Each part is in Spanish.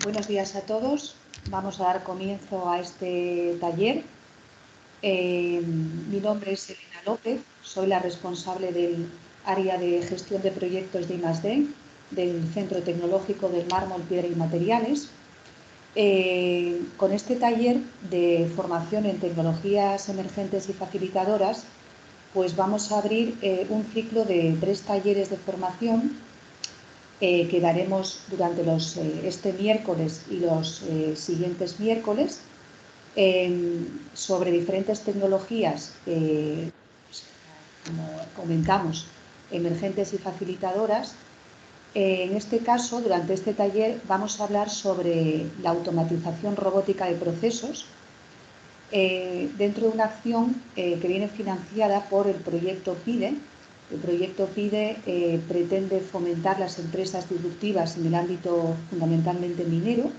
Buenos días a todos. Vamos a dar comienzo a este taller. Mi nombre es Elena López, soy la responsable del área de gestión de proyectos de I+D del Centro Tecnológico del Mármol, Piedra y Materiales. Con este taller de formación en tecnologías emergentes y facilitadoras, pues vamos a abrir un ciclo de 3 talleres de formación que daremos durante este miércoles y los siguientes miércoles sobre diferentes tecnologías, como comentamos, emergentes y facilitadoras. En este caso, durante este taller, vamos a hablar sobre la automatización robótica de procesos dentro de una acción que viene financiada por el proyecto PIDE. El proyecto PIDE pretende fomentar las empresas disruptivas en el ámbito fundamentalmente minero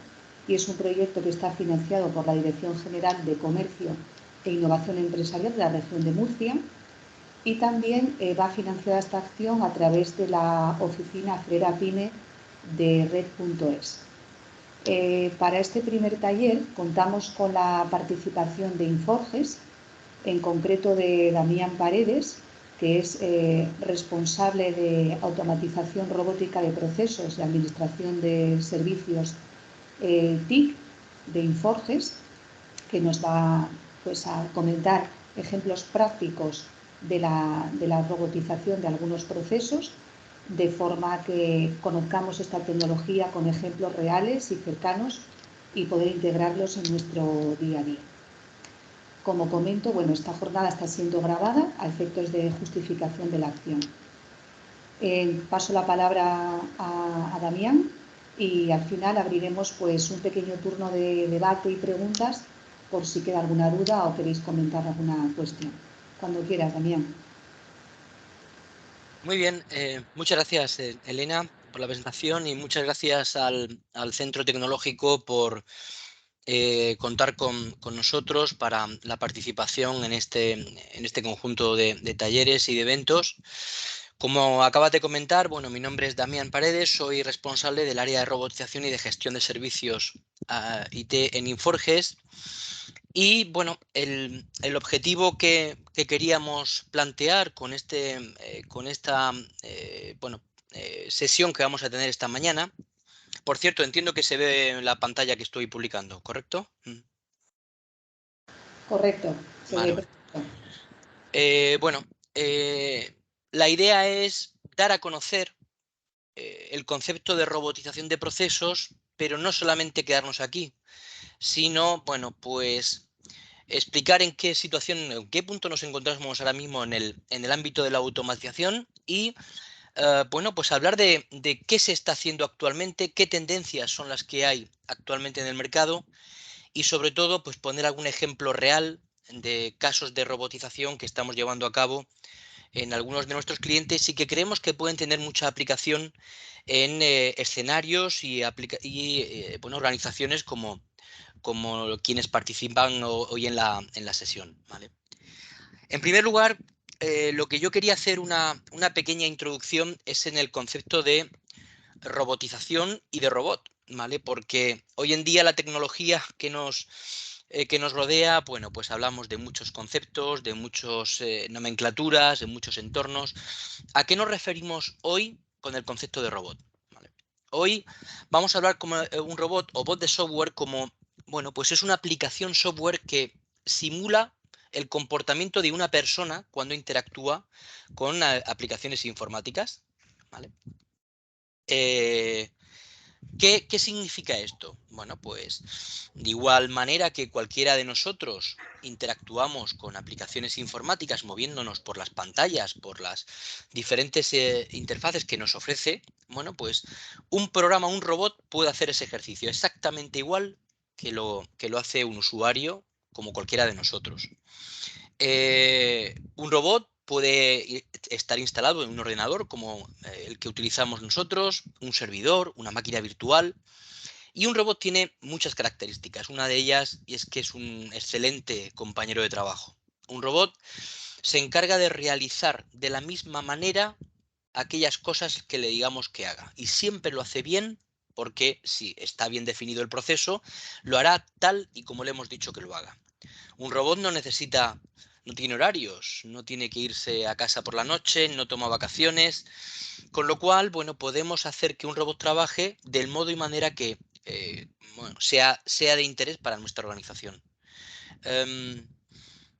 y es un proyecto que está financiado por la Dirección General de Comercio e Innovación Empresarial de la región de Murcia y también va financiada esta acción a través de la oficina Frera Pyme de Red.es. Para este primer taller contamos con la participación de Inforges, en concreto de Damián Paredes, que es responsable de automatización robótica de procesos y administración de servicios TIC de Inforges, que nos va pues, a comentar ejemplos prácticos de la robotización de algunos procesos, de forma que conozcamos esta tecnología con ejemplos reales y cercanos y poder integrarlos en nuestro día a día. Como comento, bueno, esta jornada está siendo grabada a efectos de justificación de la acción. Paso la palabra a Damián y al final abriremos pues, un pequeño turno de debate y preguntas por si queda alguna duda o queréis comentar alguna cuestión. Cuando quieras, Damián. Muy bien, muchas gracias, Elena, por la presentación y muchas gracias al Centro Tecnológico por contar con nosotros para la participación en este conjunto de talleres y de eventos. Como acabas de comentar, bueno, mi nombre es Damián Paredes, soy responsable del área de robotización y de gestión de servicios IT en Inforges. Y bueno, el objetivo que queríamos plantear con esta sesión que vamos a tener esta mañana. Por cierto, entiendo que se ve en la pantalla que estoy publicando, ¿correcto? Correcto, se Vale, ve vale. perfecto. La idea es dar a conocer el concepto de robotización de procesos, pero no solamente quedarnos aquí, sino, bueno, pues explicar en qué situación, en qué punto nos encontramos ahora mismo en el ámbito de la automatización y, bueno, pues hablar de qué se está haciendo actualmente, qué tendencias son las que hay actualmente en el mercado y, sobre todo, pues poner algún ejemplo real de casos de robotización que estamos llevando a cabo en algunos de nuestros clientes y que creemos que pueden tener mucha aplicación en escenarios y bueno, organizaciones como quienes participan hoy en la sesión, ¿vale? En primer lugar, lo que yo quería hacer una pequeña introducción es en el concepto de robotización y de robot, ¿vale? Porque hoy en día la tecnología que nos rodea, bueno, pues hablamos de muchos conceptos, de muchas nomenclaturas, de muchos entornos. ¿A qué nos referimos hoy con el concepto de robot? ¿Vale? Hoy vamos a hablar como un robot o bot de software como, bueno, pues es una aplicación software que simula el comportamiento de una persona cuando interactúa con aplicaciones informáticas, ¿vale? ¿Qué significa esto? Bueno, pues de igual manera que cualquiera de nosotros interactuamos con aplicaciones informáticas moviéndonos por las pantallas, por las diferentes interfaces que nos ofrece, bueno, pues un programa, un robot puede hacer ese ejercicio exactamente igual que lo hace un usuario como cualquiera de nosotros. Un robot puede estar instalado en un ordenador como el que utilizamos nosotros, un servidor, una máquina virtual. Y un robot tiene muchas características. Una de ellas es que es un excelente compañero de trabajo. Un robot se encarga de realizar de la misma manera aquellas cosas que le digamos que haga. Y siempre lo hace bien porque si está bien definido el proceso, lo hará tal y como le hemos dicho que lo haga. Un robot no tiene horarios, no tiene que irse a casa por la noche, no toma vacaciones, con lo cual, bueno, podemos hacer que un robot trabaje del modo y manera que sea de interés para nuestra organización.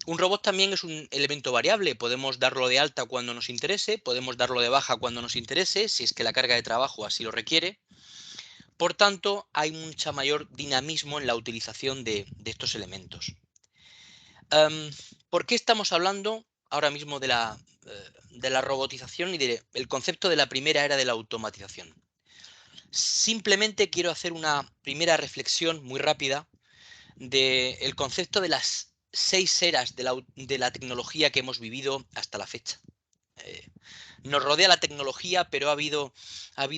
Un robot también es un elemento variable, podemos darlo de alta cuando nos interese, podemos darlo de baja cuando nos interese, si es que la carga de trabajo así lo requiere. Por tanto, hay mucha mayor dinamismo en la utilización de estos elementos. ¿Por qué estamos hablando ahora mismo de la robotización y del concepto de la primera era de la automatización? Simplemente quiero hacer una primera reflexión muy rápida del concepto de las 6 eras de la tecnología que hemos vivido hasta la fecha. Nos rodea la tecnología, pero ha habido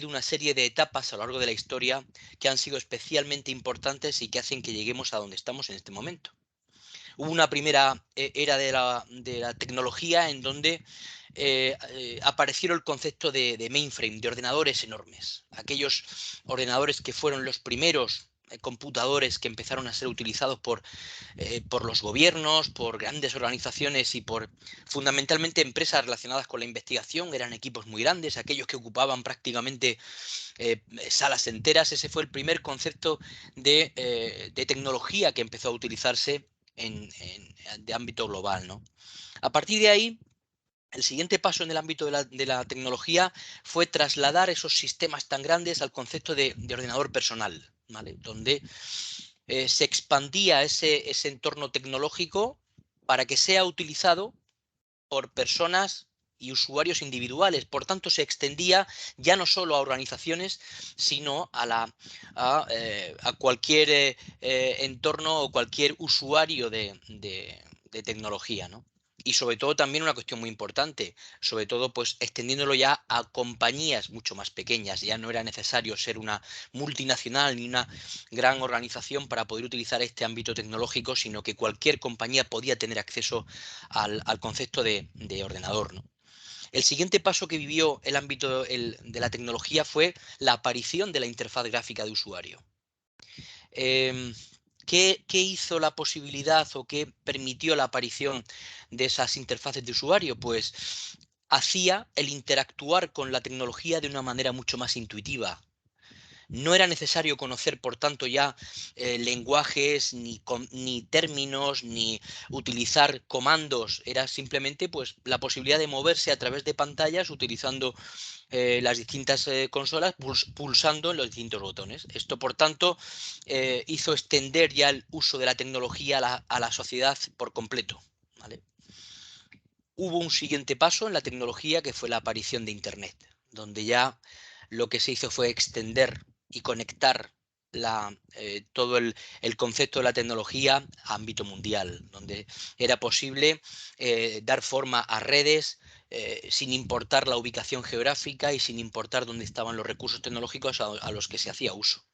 una serie de etapas a lo largo de la historia que han sido especialmente importantes y que hacen que lleguemos a donde estamos en este momento. Hubo una primera era de la tecnología en donde apareció el concepto de mainframe, de ordenadores enormes. Aquellos ordenadores que fueron los primeros computadores que empezaron a ser utilizados por los gobiernos, por grandes organizaciones y por fundamentalmente empresas relacionadas con la investigación. Eran equipos muy grandes, aquellos que ocupaban prácticamente salas enteras. Ese fue el primer concepto de tecnología que empezó a utilizarse de ámbito global, ¿no? A partir de ahí, el siguiente paso en el ámbito de la tecnología fue trasladar esos sistemas tan grandes al concepto de ordenador personal, ¿vale? Donde se expandía ese entorno tecnológico para que sea utilizado por personas y usuarios individuales. Por tanto, se extendía ya no solo a organizaciones, sino a cualquier entorno o cualquier usuario de tecnología, ¿no? Y sobre todo también una cuestión muy importante, sobre todo pues extendiéndolo ya a compañías mucho más pequeñas. Ya no era necesario ser una multinacional ni una gran organización para poder utilizar este ámbito tecnológico, sino que cualquier compañía podía tener acceso al concepto de ordenador, ¿no? El siguiente paso que vivió el ámbito de la tecnología fue la aparición de la interfaz gráfica de usuario. ¿Qué hizo la posibilidad o qué permitió la aparición de esas interfaces de usuario? Pues hacía el interactuar con la tecnología de una manera mucho más intuitiva. No era necesario conocer, por tanto, ya lenguajes, ni términos, ni utilizar comandos. Era simplemente pues, la posibilidad de moverse a través de pantallas utilizando las distintas consolas, pulsando en los distintos botones. Esto, por tanto, hizo extender ya el uso de la tecnología a la sociedad por completo, ¿vale? Hubo un siguiente paso en la tecnología que fue la aparición de Internet, donde ya lo que se hizo fue extender y conectar todo el concepto de la tecnología a ámbito mundial, donde era posible dar forma a redes sin importar la ubicación geográfica y sin importar dónde estaban los recursos tecnológicos a los que se hacía uso.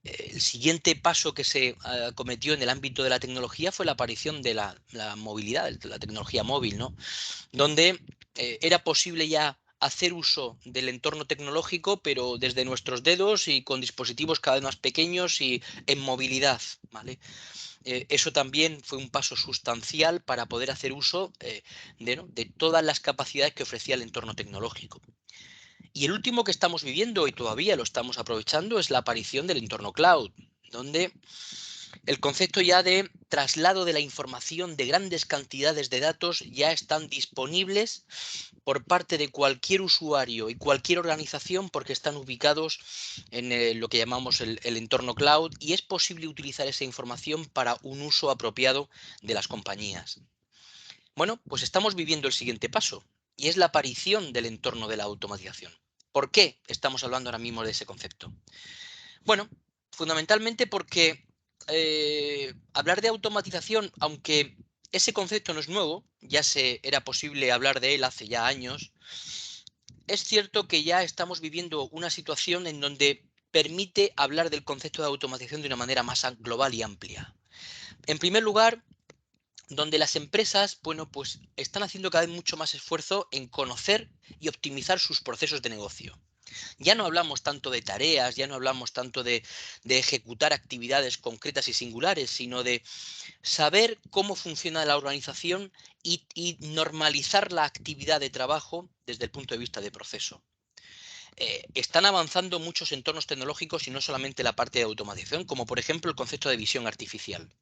El siguiente paso que se cometió en el ámbito de la tecnología fue la aparición de la movilidad, de la tecnología móvil, ¿no? Donde era posible ya hacer uso del entorno tecnológico, pero desde nuestros dedos y con dispositivos cada vez más pequeños y en movilidad, ¿vale? Eso también fue un paso sustancial para poder hacer uso de todas las capacidades que ofrecía el entorno tecnológico. Y el último que estamos viviendo y todavía lo estamos aprovechando es la aparición del entorno cloud, donde el concepto ya de traslado de la información de grandes cantidades de datos ya están disponibles por parte de cualquier usuario y cualquier organización porque están ubicados en lo que llamamos el entorno cloud y es posible utilizar esa información para un uso apropiado de las compañías. Bueno, pues estamos viviendo el siguiente paso y es la aparición del entorno de la automatización. ¿Por qué estamos hablando ahora mismo de ese concepto? Bueno, fundamentalmente porque hablar de automatización, aunque ese concepto no es nuevo, era posible hablar de él hace ya años, es cierto que ya estamos viviendo una situación en donde permite hablar del concepto de automatización de una manera más global y amplia. En primer lugar, donde las empresas, bueno, pues están haciendo cada vez mucho más esfuerzo en conocer y optimizar sus procesos de negocio. Ya no hablamos tanto de tareas, ya no hablamos tanto de ejecutar actividades concretas y singulares, sino de saber cómo funciona la organización y normalizar la actividad de trabajo desde el punto de vista de proceso. Están avanzando muchos entornos tecnológicos y no solamente la parte de automatización, como por ejemplo el concepto de visión artificial.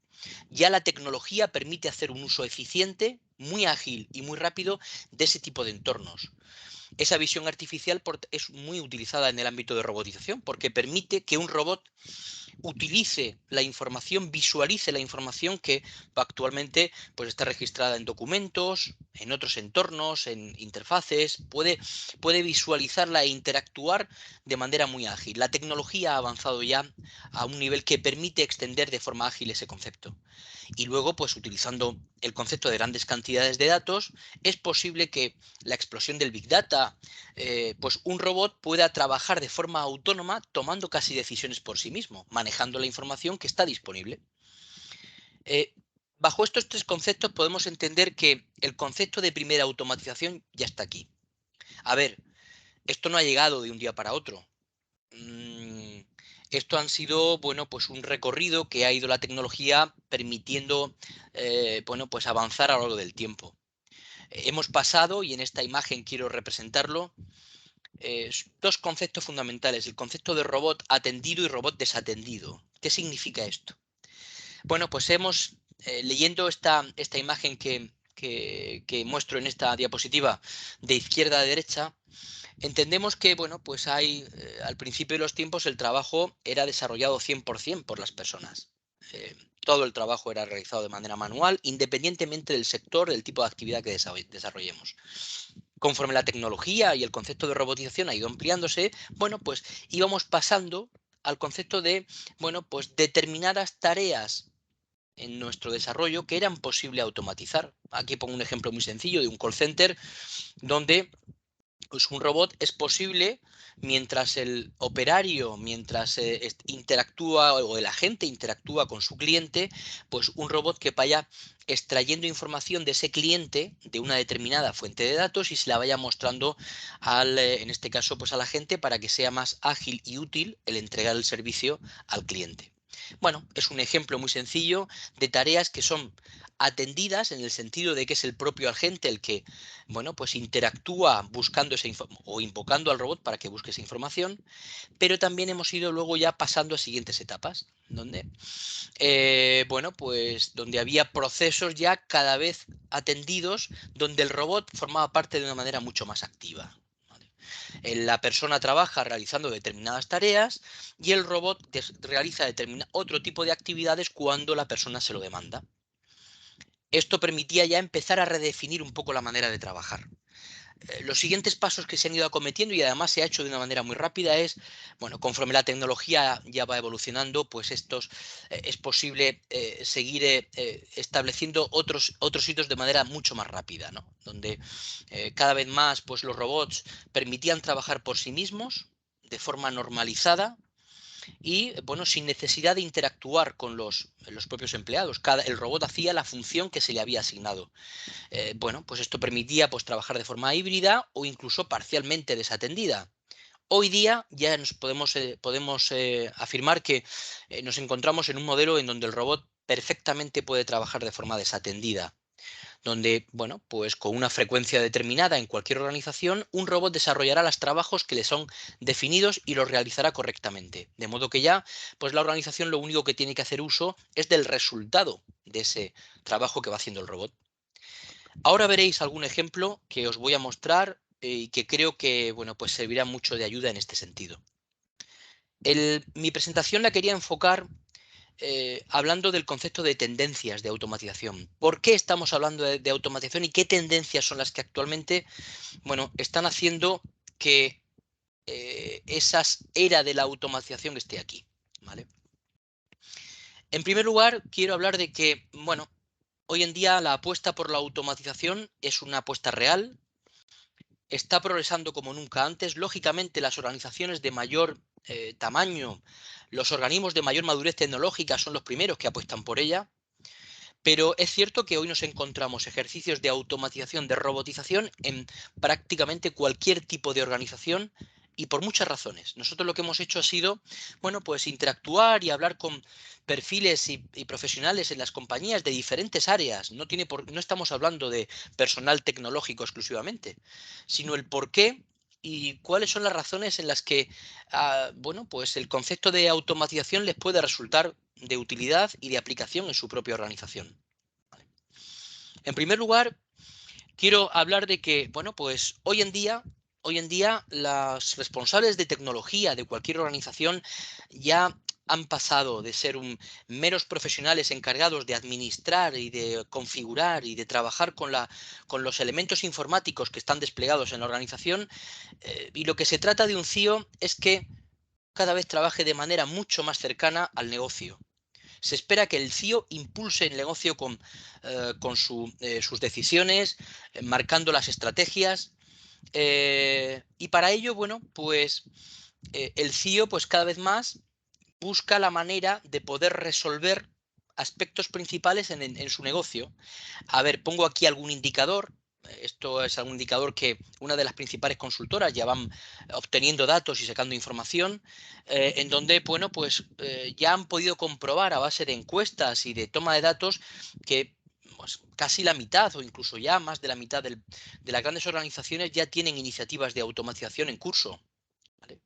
Ya la tecnología permite hacer un uso eficiente, muy ágil y muy rápido de ese tipo de entornos. Esa visión artificial es muy utilizada en el ámbito de robotización porque permite que un robot utilice la información, visualice la información que actualmente pues, está registrada en documentos, en otros entornos, en interfaces, puede visualizarla e interactuar de manera muy ágil. La tecnología ha avanzado ya a un nivel que permite extender de forma ágil ese concepto. Y luego, pues utilizando el concepto de grandes cantidades de datos, es posible que la explosión del Big Data, pues un robot pueda trabajar de forma autónoma tomando casi decisiones por sí mismo, manejando la información que está disponible. Bajo estos tres conceptos podemos entender que el concepto de primera automatización ya está aquí. A ver, esto no ha llegado de un día para otro. Esto han sido, bueno, pues un recorrido que ha ido la tecnología permitiendo, bueno, pues avanzar a lo largo del tiempo. Hemos pasado, y en esta imagen quiero representarlo, dos conceptos fundamentales, el concepto de robot atendido y robot desatendido. ¿Qué significa esto? Bueno, pues leyendo esta imagen que muestro en esta diapositiva de izquierda a derecha, entendemos que, bueno, pues al principio de los tiempos el trabajo era desarrollado 100% por las personas. Todo el trabajo era realizado de manera manual, independientemente del sector, del tipo de actividad que desarrollemos. Conforme la tecnología y el concepto de robotización ha ido ampliándose, bueno, pues íbamos pasando al concepto de, bueno, pues determinadas tareas en nuestro desarrollo que eran posible automatizar. Aquí pongo un ejemplo muy sencillo de un call center donde pues un robot es posible mientras el operario, mientras interactúa o el agente interactúa con su cliente, pues un robot que vaya extrayendo información de ese cliente de una determinada fuente de datos y se la vaya mostrando en este caso, pues al agente para que sea más ágil y útil el entregar el servicio al cliente. Bueno, es un ejemplo muy sencillo de tareas que son atendidas en el sentido de que es el propio agente el que, bueno, pues interactúa buscando o invocando al robot para que busque esa información, pero también hemos ido luego ya pasando a siguientes etapas, donde, bueno, pues donde había procesos ya cada vez atendidos, donde el robot formaba parte de una manera mucho más activa. La persona trabaja realizando determinadas tareas y el robot realiza otro tipo de actividades cuando la persona se lo demanda. Esto permitía ya empezar a redefinir un poco la manera de trabajar. Los siguientes pasos que se han ido acometiendo y además se ha hecho de una manera muy rápida es, bueno, conforme la tecnología ya va evolucionando, pues es posible seguir estableciendo otros hitos de manera mucho más rápida, ¿no? Donde cada vez más pues los robots permitían trabajar por sí mismos de forma normalizada y, bueno, sin necesidad de interactuar con los propios empleados. El robot hacía la función que se le había asignado. Bueno, pues esto permitía pues trabajar de forma híbrida o incluso parcialmente desatendida. Hoy día ya nos podemos afirmar que nos encontramos en un modelo en donde el robot perfectamente puede trabajar de forma desatendida, donde, bueno, pues con una frecuencia determinada en cualquier organización, un robot desarrollará los trabajos que le son definidos y los realizará correctamente. De modo que ya, pues la organización lo único que tiene que hacer uso es del resultado de ese trabajo que va haciendo el robot. Ahora veréis algún ejemplo que os voy a mostrar y que creo que, bueno, pues servirá mucho de ayuda en este sentido. Mi presentación la quería enfocar hablando del concepto de tendencias de automatización. ¿Por qué estamos hablando de automatización y qué tendencias son las que actualmente, bueno, están haciendo que esa era de la automatización esté aquí? ¿Vale? En primer lugar, quiero hablar de que, bueno, hoy en día la apuesta por la automatización es una apuesta real. Está progresando como nunca antes. Lógicamente, las organizaciones de mayor tamaño, los organismos de mayor madurez tecnológica son los primeros que apuestan por ella. Pero es cierto que hoy nos encontramos ejercicios de automatización, de robotización en prácticamente cualquier tipo de organización y por muchas razones. Nosotros lo que hemos hecho ha sido, bueno, pues interactuar y hablar con perfiles y profesionales en las compañías de diferentes áreas. No estamos hablando de personal tecnológico exclusivamente, sino el por qué y cuáles son las razones en las que, bueno, pues el concepto de automatización les puede resultar de utilidad y de aplicación en su propia organización. ¿Vale? En primer lugar, quiero hablar de que, bueno, pues hoy en día los responsables de tecnología de cualquier organización ya han pasado de ser meros profesionales encargados de administrar y de configurar y de trabajar con los elementos informáticos que están desplegados en la organización, y lo que se trata de un CIO es que cada vez trabaje de manera mucho más cercana al negocio. Se espera que el CIO impulse el negocio con sus decisiones, marcando las estrategias, y para ello, bueno, pues el CIO pues cada vez más busca la manera de poder resolver aspectos principales en su negocio. A ver, pongo aquí algún indicador. Esto es algún indicador que una de las principales consultoras ya van obteniendo datos y sacando información, en donde, bueno, pues ya han podido comprobar a base de encuestas y de toma de datos que pues, casi la mitad o incluso ya más de la mitad de las grandes organizaciones ya tienen iniciativas de automatización en curso. ¿Vale?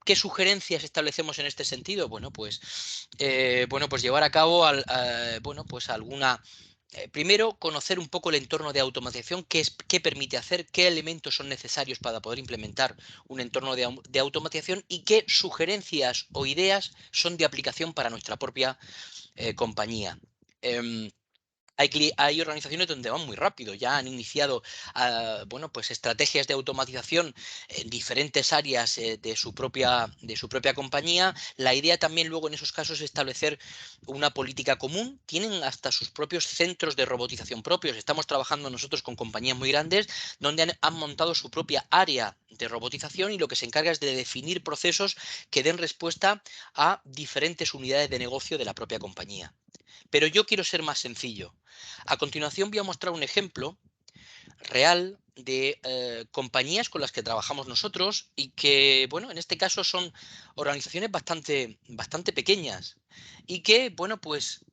¿Qué sugerencias establecemos en este sentido? Bueno, pues llevar a cabo bueno, pues alguna. Primero, conocer un poco el entorno de automatización, qué permite hacer, qué elementos son necesarios para poder implementar un entorno de automatización y qué sugerencias o ideas son de aplicación para nuestra propia compañía. Hay organizaciones donde van muy rápido, ya han iniciado bueno, pues estrategias de automatización en diferentes áreas de su propia compañía. La idea también luego en esos casos es establecer una política común. Tienen hasta sus propios centros de robotización propios. Estamos trabajando nosotros con compañías muy grandes donde han montado su propia área de robotización y lo que se encarga es de definir procesos que den respuesta a diferentes unidades de negocio de la propia compañía. Pero yo quiero ser más sencillo. A continuación voy a mostrar un ejemplo real de compañías con las que trabajamos nosotros y que, bueno, en este caso son organizaciones bastante pequeñas y que, bueno, pues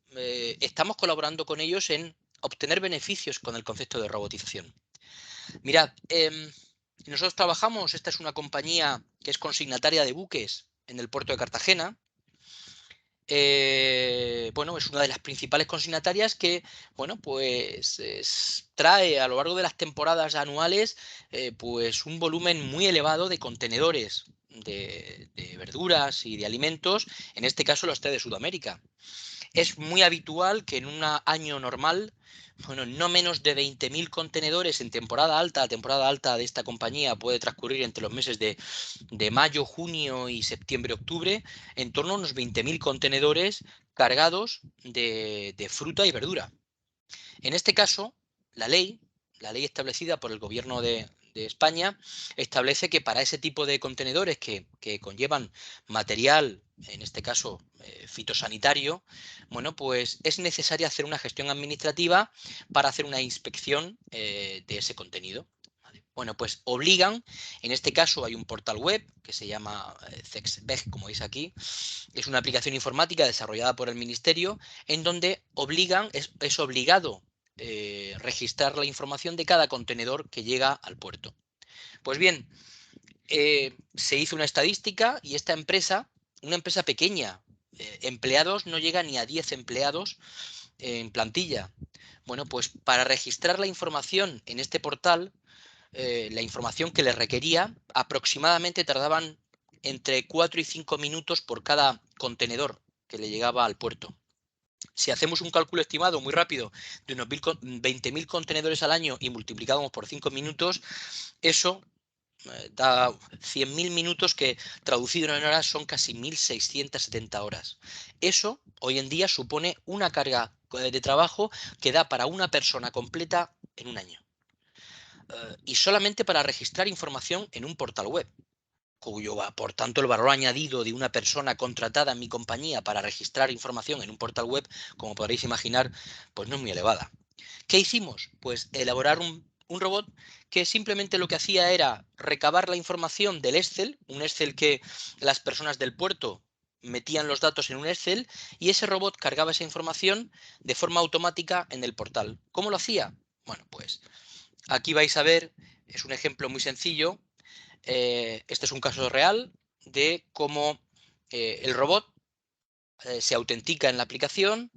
estamos colaborando con ellos en obtener beneficios con el concepto de robotización. Mirad, nosotros trabajamos, esta es una compañía que es consignataria de buques en el puerto de Cartagena. Bueno, es una de las principales consignatarias que, bueno, pues trae a lo largo de las temporadas anuales pues un volumen muy elevado de contenedores de verduras y de alimentos, en este caso los trae de Sudamérica. Es muy habitual que en un año normal, bueno, no menos de 20.000 contenedores en temporada alta. La temporada alta de esta compañía puede transcurrir entre los meses de mayo, junio y septiembre, octubre, en torno a unos 20.000 contenedores cargados de fruta y verdura. En este caso, la ley establecida por el gobierno de España establece que para ese tipo de contenedores que conllevan material, en este caso fitosanitario, bueno, pues es necesario hacer una gestión administrativa para hacer una inspección de ese contenido. Bueno, pues obligan, en este caso hay un portal web que se llama CEXBEG, como veis aquí, es una aplicación informática desarrollada por el Ministerio, en donde es obligado registrar la información de cada contenedor que llega al puerto. Pues bien, se hizo una estadística y esta empresa, una empresa pequeña, empleados no llega ni a 10 empleados en plantilla. Bueno, pues para registrar la información en este portal, la información que les requería, aproximadamente tardaban entre 4 y 5 minutos por cada contenedor que le llegaba al puerto. Si hacemos un cálculo estimado muy rápido de unos 20.000 contenedores al año y multiplicamos por 5 minutos, eso da 100.000 minutos que traducido en horas son casi 1.670 horas. Eso hoy en día supone una carga de trabajo que da para una persona completa en un año. Y solamente para registrar información en un portal web, cuyo, por tanto, el valor añadido de una persona contratada en mi compañía para registrar información en un portal web, como podréis imaginar, pues no es muy elevada. ¿Qué hicimos? Pues elaborar un Un robot que simplemente lo que hacía era recabar la información del Excel, un Excel que las personas del puerto metían los datos en un Excel y ese robot cargaba esa información de forma automática en el portal. ¿Cómo lo hacía? Bueno, pues aquí vais a ver, es un ejemplo muy sencillo. Este es un caso real de cómo el robot se autentica en la aplicación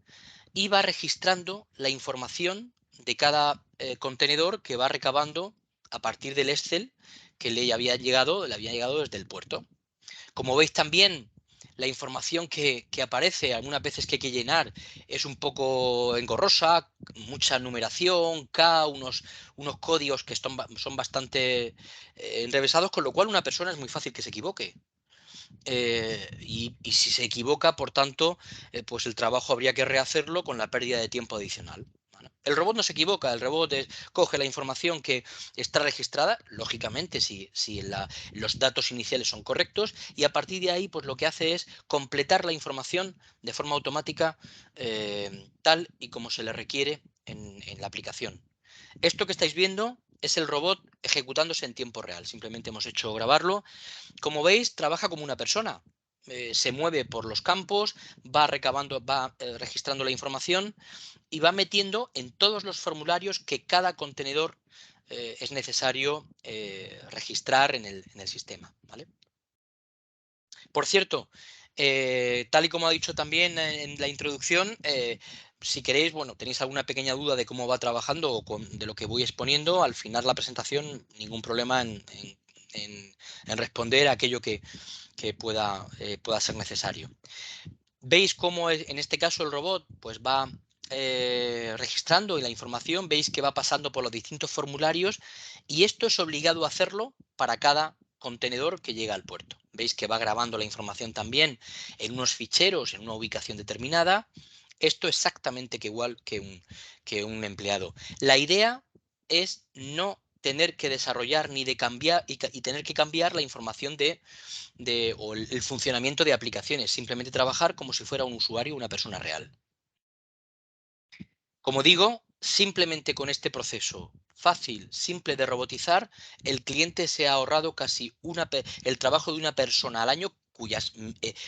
y va registrando la información de cada contenedor que va recabando a partir del Excel que le había llegado desde el puerto. Como veis también, la información que aparece algunas veces que hay que llenar es un poco engorrosa, mucha numeración, unos códigos que son bastante enrevesados, con lo cual una persona es muy fácil que se equivoque. Y si se equivoca, por tanto, pues el trabajo habría que rehacerlo con la pérdida de tiempo adicional. ¿Vale? El robot no se equivoca, el robot coge la información que está registrada, lógicamente, si los datos iniciales son correctos, y a partir de ahí, pues lo que hace es completar la información de forma automática, tal y como se le requiere en la aplicación. Esto que estáis viendo es el robot ejecutándose en tiempo real. Simplemente hemos hecho grabarlo. Como veis, trabaja como una persona. Se mueve por los campos, va registrando la información y va metiendo en todos los formularios que cada contenedor es necesario registrar en el sistema. ¿Vale? Por cierto, tal y como ha dicho también en la introducción, si queréis, bueno, tenéis alguna pequeña duda de cómo va trabajando o de lo que voy exponiendo, al final de la presentación, ningún problema en responder a aquello que pueda ser necesario. Veis cómo en este caso el robot pues va registrando la información, veis que va pasando por los distintos formularios y esto es obligado a hacerlo para cada contenedor que llega al puerto. Veis que va grabando la información también en unos ficheros, en una ubicación determinada. Esto exactamente igual que un empleado. La idea es no tener que desarrollar ni de cambiar y tener que cambiar la información o el funcionamiento de aplicaciones, simplemente trabajar como si fuera un usuario, una persona real. Como digo, simplemente con este proceso fácil, simple de robotizar, el cliente se ha ahorrado casi el trabajo de una persona al año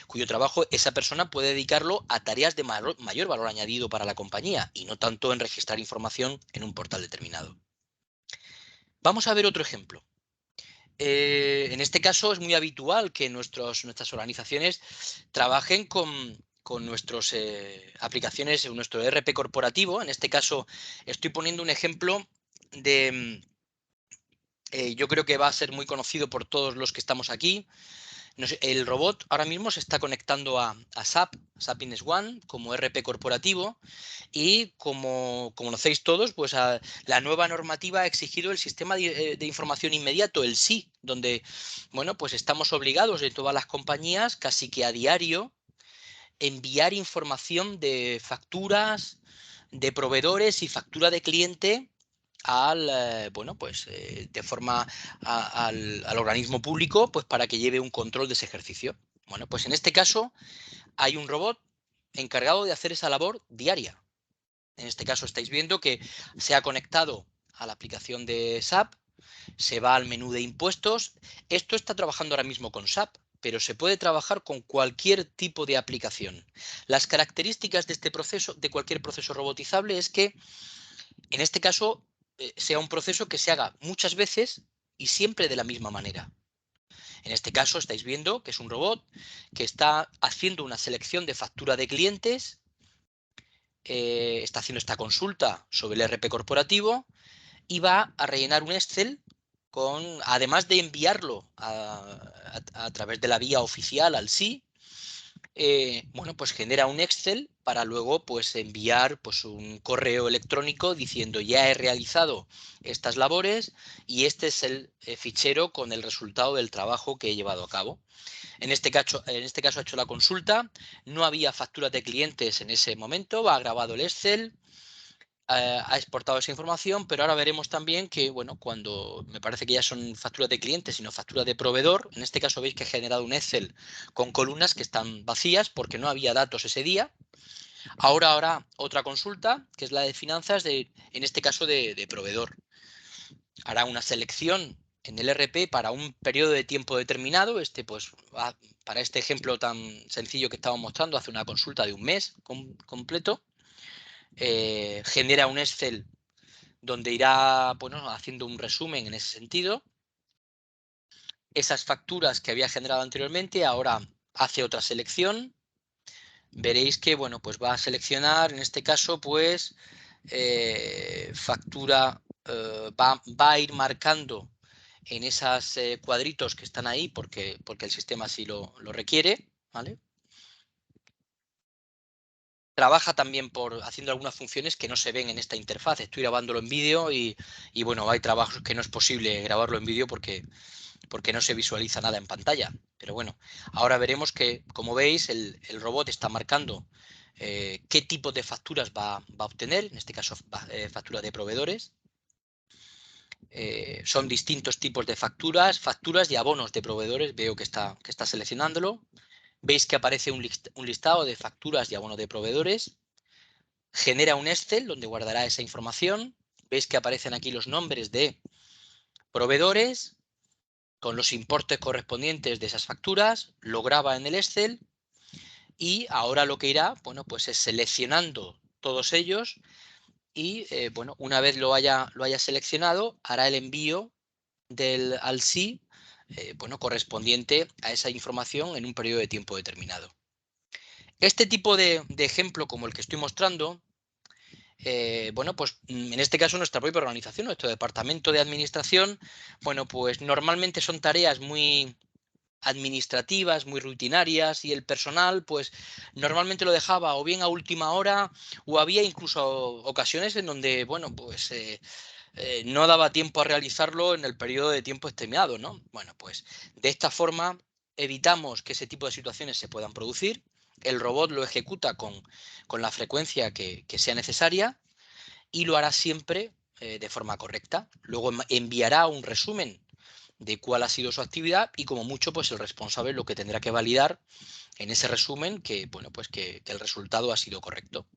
cuyo trabajo esa persona puede dedicarlo a tareas de mayor valor añadido para la compañía y no tanto en registrar información en un portal determinado. Vamos a ver otro ejemplo. En este caso es muy habitual que nuestras organizaciones trabajen con nuestras aplicaciones, nuestro ERP corporativo. En este caso estoy poniendo un ejemplo de, yo creo que va a ser muy conocido por todos los que estamos aquí. El robot ahora mismo se está conectando a SAP Business One como ERP corporativo y como conocéis todos, pues la nueva normativa ha exigido el sistema de información inmediato, el SI, donde bueno, pues estamos obligados de todas las compañías casi que a diario enviar información de facturas, de proveedores y factura de cliente bueno, pues de forma al organismo público, pues para que lleve un control de ese ejercicio. Bueno, pues en este caso hay un robot encargado de hacer esa labor diaria. En este caso estáis viendo que se ha conectado a la aplicación de SAP, se va al menú de impuestos. Esto está trabajando ahora mismo con SAP, pero se puede trabajar con cualquier tipo de aplicación. Las características de este proceso, de cualquier proceso robotizable, es que en este caso sea un proceso que se haga muchas veces y siempre de la misma manera. En este caso estáis viendo que es un robot que está haciendo una selección de factura de clientes, está haciendo esta consulta sobre el ERP corporativo y va a rellenar un Excel además de enviarlo a través de la vía oficial al SI, bueno, pues genera un Excel para luego pues enviar pues un correo electrónico diciendo ya he realizado estas labores y este es el fichero con el resultado del trabajo que he llevado a cabo. En este caso ha hecho la consulta, no había facturas de clientes en ese momento, ha grabado el Excel, ha exportado esa información, pero ahora veremos también que, bueno, cuando me parece que ya son facturas de cliente, sino facturas de proveedor, en este caso veis que he generado un Excel con columnas que están vacías porque no había datos ese día. Ahora habrá otra consulta, que es la de finanzas, en este caso de proveedor. hará una selección en el RP para un periodo de tiempo determinado. Pues, para este ejemplo tan sencillo que estamos mostrando, hace una consulta de un mes completo. Genera un Excel donde irá, bueno, haciendo un resumen en ese sentido. Esas facturas que había generado anteriormente, ahora hace otra selección. Veréis que, bueno, pues va a seleccionar, en este caso, pues, factura, va a ir marcando en esos cuadritos que están ahí porque el sistema así lo requiere, ¿vale? Trabaja también haciendo algunas funciones que no se ven en esta interfaz. Estoy grabándolo en vídeo y bueno, hay trabajos que no es posible grabarlo en vídeo porque no se visualiza nada en pantalla. Pero bueno, ahora veremos que, como veis, el robot está marcando qué tipo de facturas va a obtener, en este caso facturas de proveedores. Son distintos tipos de facturas y abonos de proveedores. Veo que está seleccionándolo. Veis que aparece un listado de facturas y abonos de proveedores. Genera un Excel donde guardará esa información. Veis que aparecen aquí los nombres de proveedores con los importes correspondientes de esas facturas, lo graba en el Excel y ahora lo que irá, bueno, pues es seleccionando todos ellos y, bueno, una vez lo haya seleccionado, hará el envío al SI, bueno, correspondiente a esa información en un periodo de tiempo determinado. Este tipo de ejemplo, como el que estoy mostrando, bueno, pues en este caso nuestra propia organización, nuestro departamento de administración, bueno, pues normalmente son tareas muy administrativas, muy rutinarias, y el personal, pues normalmente lo dejaba o bien a última hora, o había incluso ocasiones en donde, bueno, pues no daba tiempo a realizarlo en el periodo de tiempo estimado, ¿no? Bueno, pues de esta forma evitamos que ese tipo de situaciones se puedan producir. El robot lo ejecuta con la frecuencia que sea necesaria y lo hará siempre de forma correcta. Luego enviará un resumen de cuál ha sido su actividad y, como mucho, pues el responsable lo que tendrá que validar en ese resumen que, bueno, pues que el resultado ha sido correcto.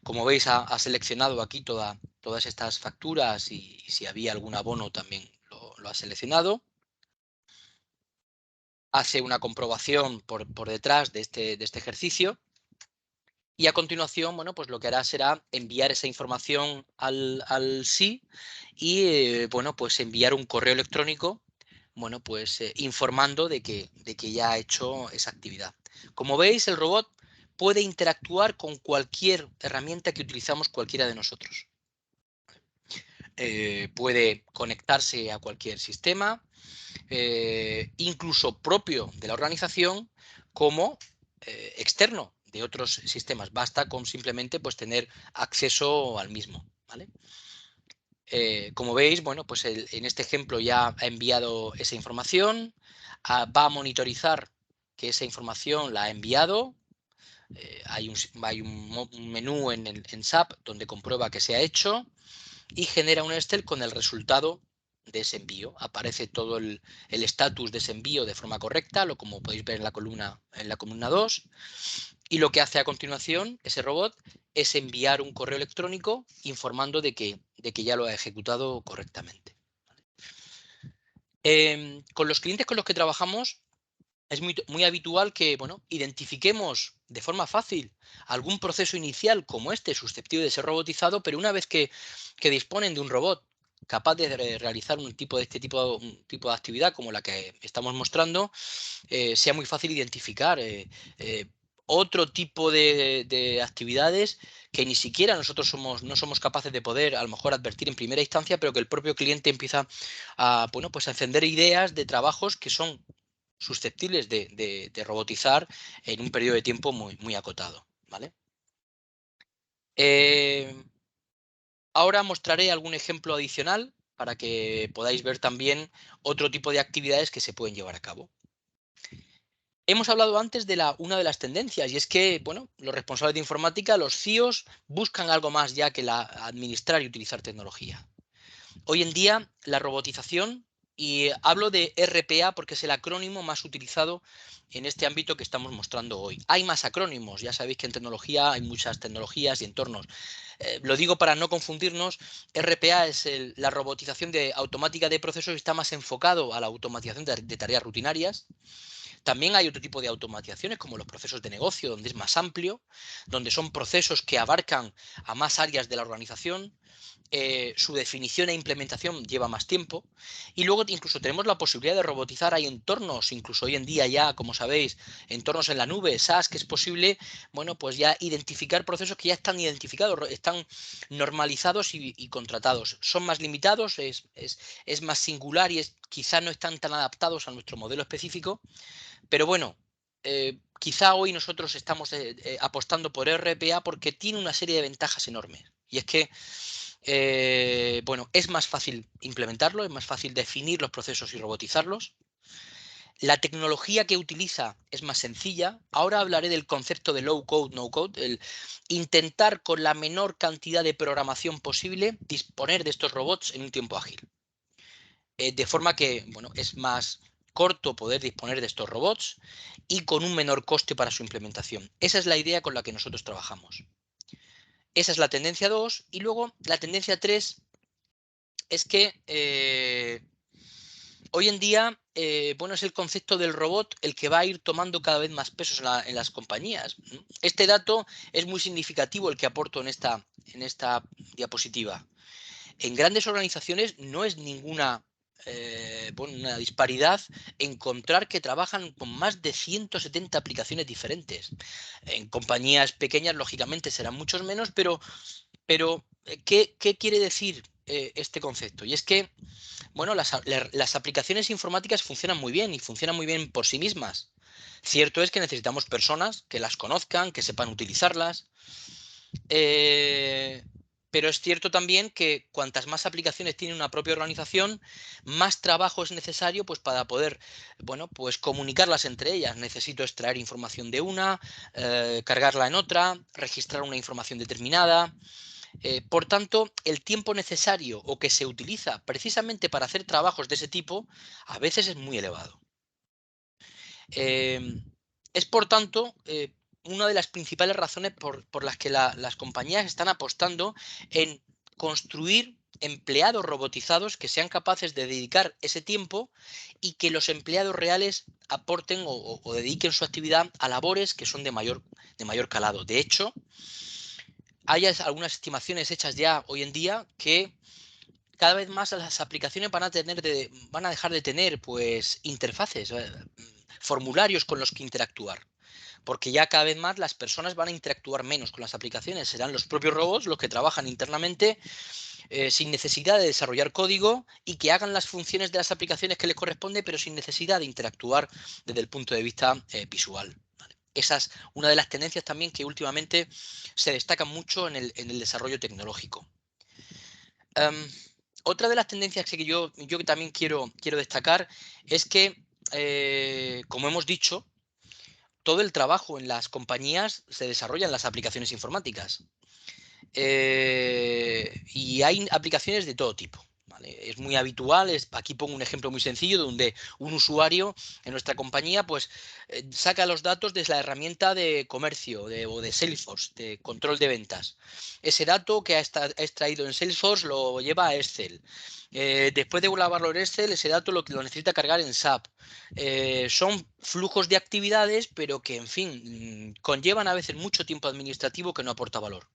Como veis, ha seleccionado aquí todas estas facturas y si había algún abono también lo ha seleccionado. Hace una comprobación por detrás de este ejercicio y a continuación, bueno, pues lo que hará será enviar esa información al SI y, bueno, pues enviar un correo electrónico, bueno, pues informando de que ya ha hecho esa actividad. Como veis, el robot puede interactuar con cualquier herramienta que utilizamos cualquiera de nosotros. Puede conectarse a cualquier sistema, incluso propio de la organización, como externo de otros sistemas. Basta con simplemente, pues, tener acceso al mismo, ¿vale? Como veis, bueno, pues en este ejemplo ya ha enviado esa información, va a monitorizar que esa información la ha enviado. Hay un menú en SAP donde comprueba que se ha hecho y genera un Excel con el resultado de ese envío. Aparece todo el estatus de ese envío de forma correcta, como podéis ver en la columna 2. Y lo que hace a continuación ese robot es enviar un correo electrónico informando de que ya lo ha ejecutado correctamente. Con los clientes con los que trabajamos es muy habitual que, bueno, identifiquemos de forma fácil algún proceso inicial como este susceptible de ser robotizado, pero una vez que disponen de un robot capaz de realizar un tipo de actividad como la que estamos mostrando, sea muy fácil identificar otro tipo de actividades que ni siquiera nosotros no somos capaces de poder a lo mejor advertir en primera instancia, pero que el propio cliente empieza a, bueno, pues a encender ideas de trabajos que son susceptibles de robotizar en un periodo de tiempo muy acotado, ¿vale? Ahora mostraré algún ejemplo adicional para que podáis ver también otro tipo de actividades que se pueden llevar a cabo. Hemos hablado antes de una de las tendencias, y es que, bueno, los responsables de informática, los CIOs, buscan algo más ya que administrar y utilizar tecnología. Hoy en día, la robotización, y hablo de RPA porque es el acrónimo más utilizado en este ámbito que estamos mostrando hoy. Hay más acrónimos, ya sabéis que en tecnología hay muchas tecnologías y entornos. lo digo para no confundirnos, RPA es la robotización automática de procesos y está más enfocado a la automatización de tareas rutinarias. También hay otro tipo de automatizaciones como los procesos de negocio, donde es más amplio, donde son procesos que abarcan a más áreas de la organización. Su definición e implementación lleva más tiempo y luego incluso tenemos la posibilidad de robotizar. Hay entornos, incluso hoy en día ya, como sabéis, entornos en la nube, SaaS, que es posible, bueno, pues ya identificar procesos que ya están identificados, están normalizados y contratados. Son más limitados, es más singular y quizá no están tan adaptados a nuestro modelo específico, pero bueno, quizá hoy nosotros estamos apostando por RPA porque tiene una serie de ventajas enormes. Y es que bueno, es más fácil implementarlo, es más fácil definir los procesos y robotizarlos. La tecnología que utiliza es más sencilla. Ahora hablaré del concepto de low code, no code, el intentar con la menor cantidad de programación posible disponer de estos robots en un tiempo ágil. De forma que, bueno, es más corto poder disponer de estos robots y con un menor coste para su implementación. Esa es la idea con la que nosotros trabajamos. Esa es la tendencia 2 y luego la tendencia 3 es que hoy en día, bueno, es el concepto del robot el que va a ir tomando cada vez más pesos en las compañías. Este dato es muy significativo, el que aporto en esta diapositiva. En grandes organizaciones no es ninguna bueno, una disparidad encontrar que trabajan con más de 170 aplicaciones diferentes. En compañías pequeñas, lógicamente, serán muchos menos, pero ¿qué quiere decir este concepto? Y es que, bueno, las aplicaciones informáticas funcionan muy bien y funcionan muy bien por sí mismas. Cierto es que necesitamos personas que las conozcan, que sepan utilizarlas. Pero es cierto también que cuantas más aplicaciones tiene una propia organización, más trabajo es necesario pues, para poder, bueno, pues comunicarlas entre ellas. Necesito extraer información de una, cargarla en otra, registrar una información determinada. Por tanto, el tiempo necesario o que se utiliza precisamente para hacer trabajos de ese tipo a veces es muy elevado. Es por tanto una de las principales razones por las que las compañías están apostando en construir empleados robotizados que sean capaces de dedicar ese tiempo y que los empleados reales aporten o dediquen su actividad a labores que son de mayor calado. De hecho, hay algunas estimaciones hechas ya hoy en día que cada vez más las aplicaciones van a dejar de tener pues interfaces, formularios con los que interactuar. Porque ya cada vez más las personas van a interactuar menos con las aplicaciones. Serán los propios robots los que trabajan internamente sin necesidad de desarrollar código y que hagan las funciones de las aplicaciones que les corresponde, pero sin necesidad de interactuar desde el punto de vista visual. ¿Vale? Esa es una de las tendencias también que últimamente se destacan mucho en el desarrollo tecnológico. Otra de las tendencias que yo también quiero destacar es que, como hemos dicho, todo el trabajo en las compañías se desarrolla en las aplicaciones informáticas. Y hay aplicaciones de todo tipo. ¿Vale? Es muy habitual, aquí pongo un ejemplo muy sencillo donde un usuario en nuestra compañía pues saca los datos desde la herramienta de comercio o de Salesforce, de control de ventas. Ese dato que ha extraído en Salesforce lo lleva a Excel. Después de grabarlo en Excel, ese dato lo necesita cargar en SAP. Son flujos de actividades, pero que, en fin, conllevan a veces mucho tiempo administrativo que no aporta valor.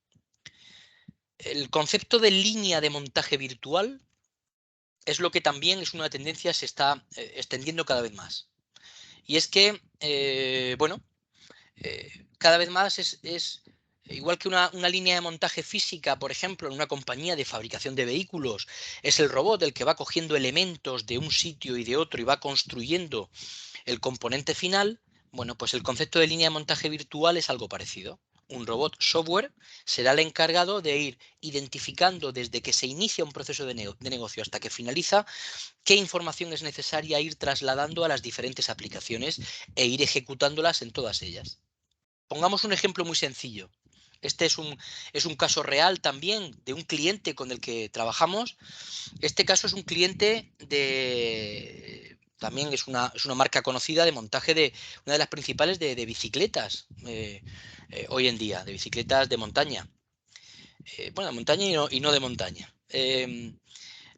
El concepto de línea de montaje virtual es lo que también es una tendencia, se está extendiendo cada vez más. Y es que, bueno, cada vez más es igual que una línea de montaje física, por ejemplo, en una compañía de fabricación de vehículos, es el robot el que va cogiendo elementos de un sitio y de otro y va construyendo el componente final. Bueno, pues el concepto de línea de montaje virtual es algo parecido. Un robot software será el encargado de ir identificando desde que se inicia un proceso de negocio hasta que finaliza qué información es necesaria ir trasladando a las diferentes aplicaciones e ir ejecutándolas en todas ellas. Pongamos un ejemplo muy sencillo. Este es un caso real también de un cliente con el que trabajamos. Este caso es un cliente también es una marca conocida de montaje de una de las principales de bicicletas hoy en día, de bicicletas de montaña. bueno, de montaña y no de montaña.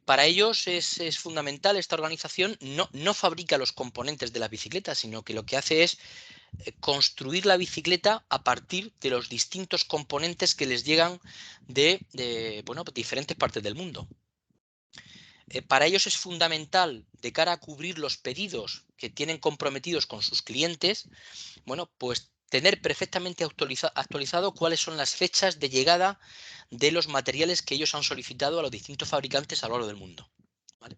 Para ellos es fundamental esta organización, no fabrica los componentes de las bicicletas, sino que lo que hace es construir la bicicleta a partir de los distintos componentes que les llegan de bueno, diferentes partes del mundo. Para ellos es fundamental, de cara a cubrir los pedidos que tienen comprometidos con sus clientes, bueno, pues tener perfectamente actualizado cuáles son las fechas de llegada de los materiales que ellos han solicitado a los distintos fabricantes a lo largo del mundo, ¿vale?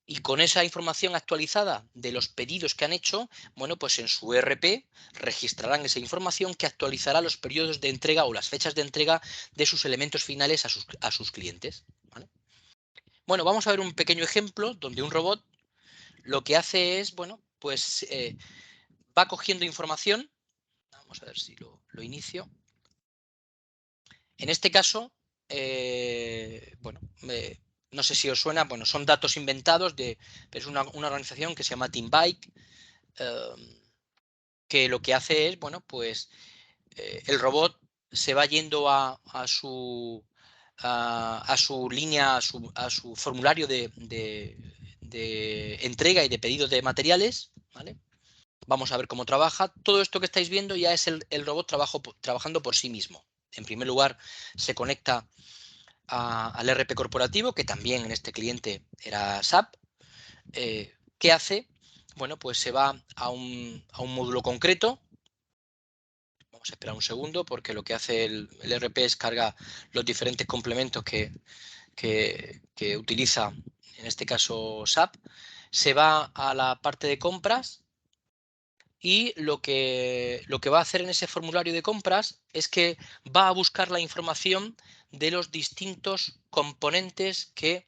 Y con esa información actualizada de los pedidos que han hecho, bueno, pues en su ERP registrarán esa información que actualizará los periodos de entrega o las fechas de entrega de sus elementos finales a sus clientes, ¿vale? Bueno, vamos a ver un pequeño ejemplo donde un robot lo que hace es, bueno, pues va cogiendo información. Vamos a ver si lo inicio. En este caso, bueno, no sé si os suena, bueno, son datos inventados, pero es una organización que se llama Team Bike, que lo que hace es, bueno, pues el robot se va yendo a su línea, a su formulario de entrega y de pedido de materiales, ¿vale? Vamos a ver cómo trabaja. Todo esto que estáis viendo ya es el robot trabajando por sí mismo. En primer lugar, se conecta al ERP corporativo, que también en este cliente era SAP. ¿Qué hace? Bueno, pues se va a un módulo concreto. Vamos a esperar un segundo porque lo que hace el ERP es carga los diferentes complementos que utiliza, en este caso SAP. Se va a la parte de compras y lo que va a hacer en ese formulario de compras es que va a buscar la información de los distintos componentes que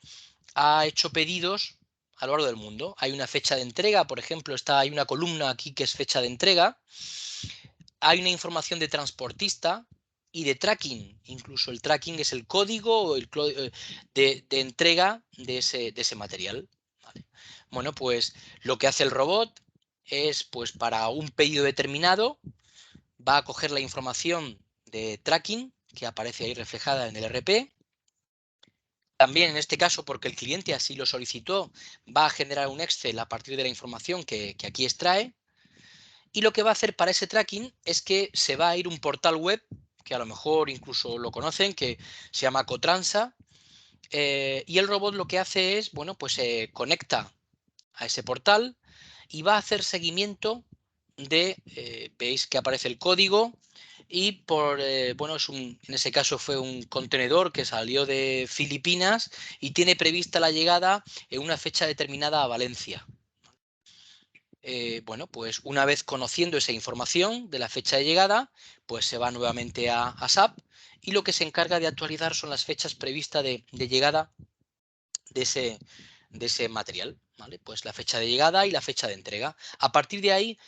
ha hecho pedidos a lo largo del mundo. Hay una fecha de entrega, por ejemplo, hay una columna aquí que es fecha de entrega. Hay una información de transportista y de tracking. Incluso el tracking es el código de entrega de ese material, ¿vale? Bueno, pues lo que hace el robot es, pues para un pedido determinado, va a coger la información de tracking que aparece ahí reflejada en el ERP. También en este caso, porque el cliente así lo solicitó, va a generar un Excel a partir de la información que aquí extrae. Y lo que va a hacer para ese tracking es que se va a ir un portal web, que a lo mejor incluso lo conocen, que se llama Cotransa. Y el robot lo que hace es, bueno, pues se conecta a ese portal y va a hacer seguimiento veis que aparece el código y bueno, en ese caso fue un contenedor que salió de Filipinas y tiene prevista la llegada en una fecha determinada a Valencia. Bueno, pues una vez conociendo esa información de la fecha de llegada, pues se va nuevamente a SAP y lo que se encarga de actualizar son las fechas previstas de llegada de ese material, ¿vale? Pues la fecha de llegada y la fecha de entrega. A partir de ahí,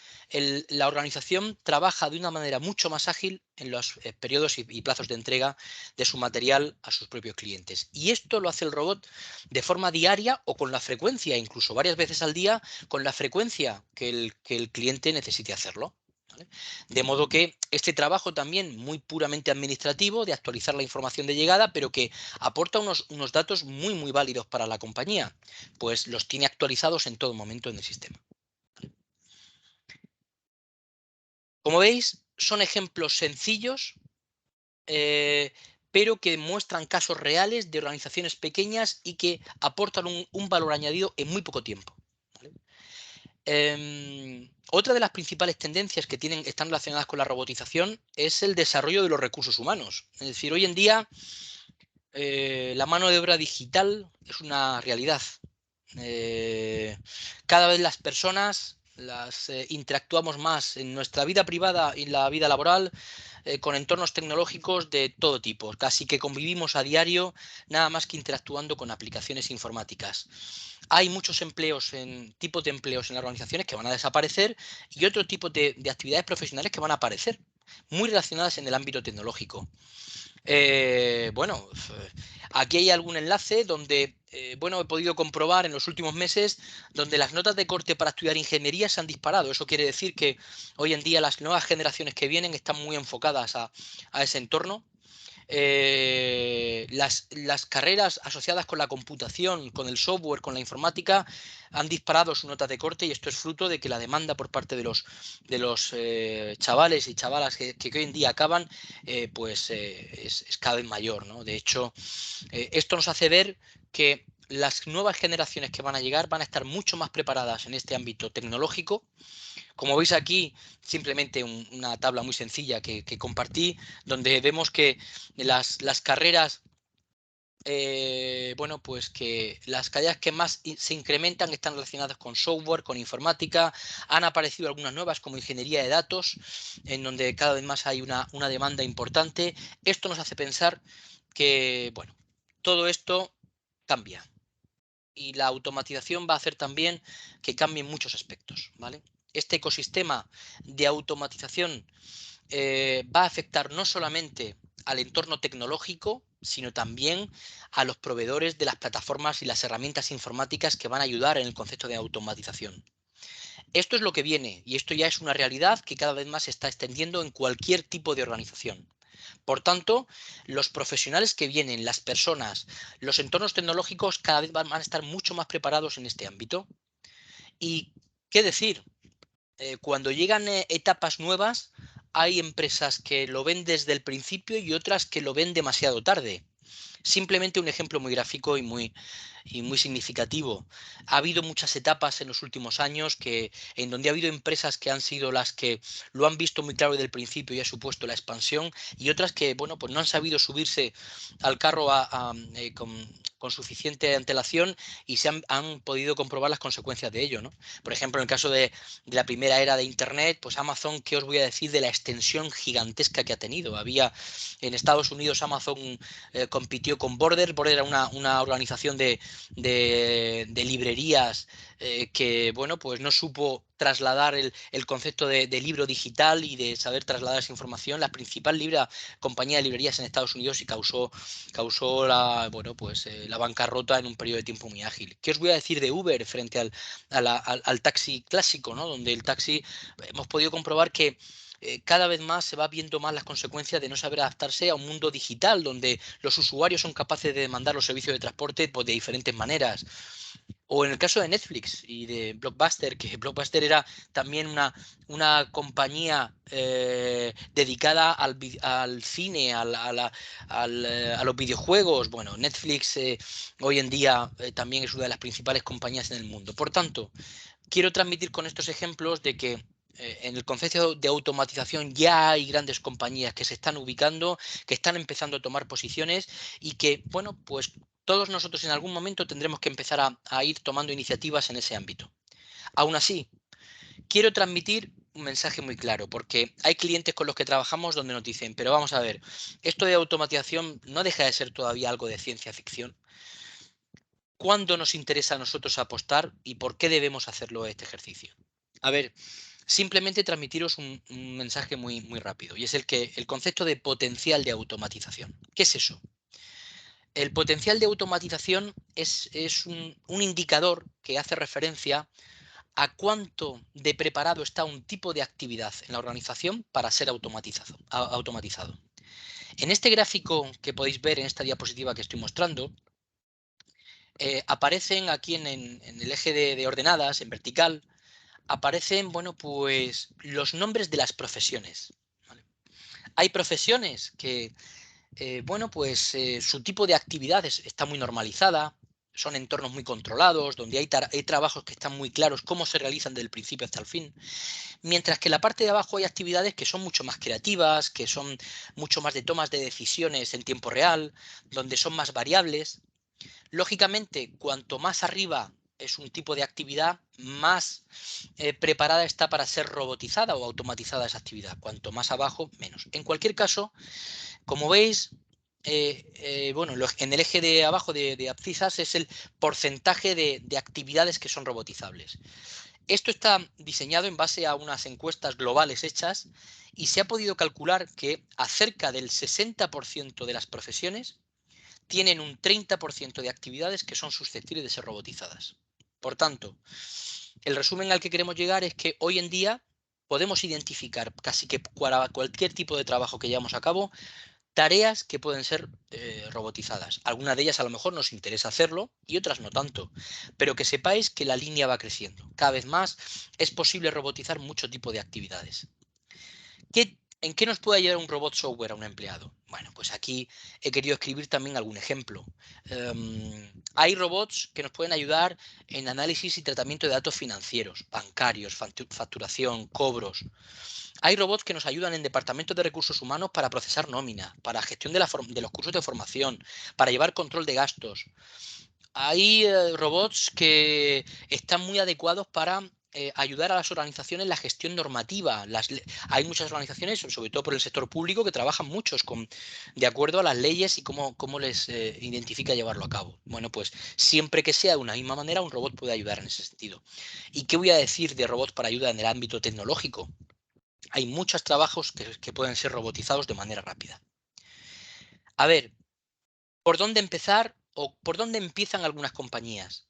la organización trabaja de una manera mucho más ágil en los periodos y plazos de entrega de su material a sus propios clientes. Y esto lo hace el robot de forma diaria o con la frecuencia, incluso varias veces al día, con la frecuencia que el cliente necesite hacerlo, ¿vale? De modo que este trabajo también muy puramente administrativo de actualizar la información de llegada, pero que aporta unos datos muy, muy válidos para la compañía, pues los tiene actualizados en todo momento en el sistema. Como veis, son ejemplos sencillos, pero que muestran casos reales de organizaciones pequeñas y que aportan un valor añadido en muy poco tiempo, ¿vale? Otra de las principales tendencias que están relacionadas con la robotización es el desarrollo de los recursos humanos. Es decir, hoy en día la mano de obra digital es una realidad. Cada vez las personas interactuamos más en nuestra vida privada y en la vida laboral con entornos tecnológicos de todo tipo. Casi que convivimos a diario, nada más que interactuando con aplicaciones informáticas. Hay muchos tipos de empleos en las organizaciones que van a desaparecer y otro tipo de actividades profesionales que van a aparecer, muy relacionadas en el ámbito tecnológico. Bueno, aquí hay algún enlace donde, bueno, he podido comprobar en los últimos meses donde las notas de corte para estudiar ingeniería se han disparado. Eso quiere decir que hoy en día las nuevas generaciones que vienen están muy enfocadas a ese entorno. las carreras asociadas con la computación, con el software, con la informática, han disparado sus notas de corte, y esto es fruto de que la demanda por parte de los chavales y chavalas que hoy en día acaban, es cada vez mayor, ¿no? De hecho, esto nos hace ver que las nuevas generaciones que van a llegar van a estar mucho más preparadas en este ámbito tecnológico. Como veis aquí, simplemente una tabla muy sencilla que compartí, donde vemos que las carreras, pues que las carreras que más se incrementan están relacionadas con software, con informática. Han aparecido algunas nuevas como ingeniería de datos, en donde cada vez más hay una demanda importante. Esto nos hace pensar que, bueno, todo esto cambia. Y la automatización va a hacer también que cambien muchos aspectos, ¿vale? Este ecosistema de automatización va a afectar no solamente al entorno tecnológico, sino también a los proveedores de las plataformas y las herramientas informáticas que van a ayudar en el concepto de automatización. Esto es lo que viene, y esto ya es una realidad que cada vez más se está extendiendo en cualquier tipo de organización. Por tanto, los profesionales que vienen, las personas, los entornos tecnológicos cada vez van a estar mucho más preparados en este ámbito. ¿Y qué decir? Cuando llegan etapas nuevas, hay empresas que lo ven desde el principio y otras que lo ven demasiado tarde. Simplemente un ejemplo muy gráfico y muy significativo. Ha habido muchas etapas en los últimos años en donde ha habido empresas que han sido las que lo han visto muy claro desde el principio y ha supuesto la expansión, y otras que, pues no han sabido subirse al carro con suficiente antelación y han podido comprobar las consecuencias de ello, ¿no? Por ejemplo, en el caso de la primera era de Internet, pues Amazon, ¿qué os voy a decir de la extensión gigantesca que ha tenido? Había en Estados Unidos, Amazon compitió con Border. Border era una organización de librerías que, pues no supo trasladar el concepto de libro digital y de saber trasladar esa información. La principal compañía de librerías en Estados Unidos, y causó la bancarrota en un periodo de tiempo muy ágil. ¿Qué os voy a decir de Uber frente al taxi clásico, ¿no? Donde el taxi hemos podido comprobar que cada vez más se va viendo más las consecuencias de no saber adaptarse a un mundo digital, donde los usuarios son capaces de demandar los servicios de transporte, pues, de diferentes maneras. O en el caso de Netflix y de Blockbuster, que Blockbuster era también una compañía dedicada al cine, a los videojuegos. Bueno, Netflix hoy en día también es una de las principales compañías en el mundo. Por tanto, quiero transmitir con estos ejemplos de que en el concepto de automatización ya hay grandes compañías que se están ubicando, que están empezando a tomar posiciones, y que, pues todos nosotros en algún momento tendremos que empezar a ir tomando iniciativas en ese ámbito. Aún así, quiero transmitir un mensaje muy claro, porque hay clientes con los que trabajamos donde nos dicen, pero vamos a ver, esto de automatización no deja de ser todavía algo de ciencia ficción. ¿Cuándo nos interesa a nosotros apostar y por qué debemos hacerlo este ejercicio? A ver, simplemente transmitiros un mensaje muy rápido, y es el concepto de potencial de automatización. ¿Qué es eso? El potencial de automatización es un indicador que hace referencia a cuánto de preparado está un tipo de actividad en la organización para ser automatizado. En este gráfico que podéis ver en esta diapositiva que estoy mostrando, aparecen aquí en el eje de ordenadas, en vertical, aparecen, pues los nombres de las profesiones, ¿vale? Hay profesiones que, su tipo de actividades está muy normalizada, son entornos muy controlados, donde hay trabajos que están muy claros cómo se realizan desde el principio hasta el fin, mientras que en la parte de abajo hay actividades que son mucho más creativas, que son mucho más de tomas de decisiones en tiempo real, donde son más variables. Lógicamente, cuanto más arriba es un tipo de actividad, más preparada está para ser robotizada o automatizada esa actividad. Cuanto más abajo, menos. En cualquier caso, como veis, en el eje de abajo de abscisas es el porcentaje de actividades que son robotizables. Esto está diseñado en base a unas encuestas globales hechas, y se ha podido calcular que acerca del 60% de las profesiones tienen un 30% de actividades que son susceptibles de ser robotizadas. Por tanto, el resumen al que queremos llegar es que hoy en día podemos identificar casi que para cualquier tipo de trabajo que llevamos a cabo tareas que pueden ser robotizadas. Algunas de ellas a lo mejor nos interesa hacerlo y otras no tanto, pero que sepáis que la línea va creciendo. Cada vez más es posible robotizar mucho tipo de actividades. ¿En qué nos puede ayudar un robot software a un empleado? Bueno, pues aquí he querido escribir también algún ejemplo. Hay robots que nos pueden ayudar en análisis y tratamiento de datos financieros, bancarios, facturación, cobros. Hay robots que nos ayudan en departamentos de recursos humanos para procesar nómina, para gestión de los cursos de formación, para llevar control de gastos. Hay robots que están muy adecuados para ayudar a las organizaciones en la gestión normativa. Hay muchas organizaciones, sobre todo por el sector público, que trabajan muchos de acuerdo a las leyes y cómo les identifica llevarlo a cabo. Bueno, pues siempre que sea de una misma manera, un robot puede ayudar en ese sentido. ¿Y qué voy a decir de robots para ayuda en el ámbito tecnológico? Hay muchos trabajos que pueden ser robotizados de manera rápida. A ver, ¿por dónde empezar o por dónde empiezan algunas compañías?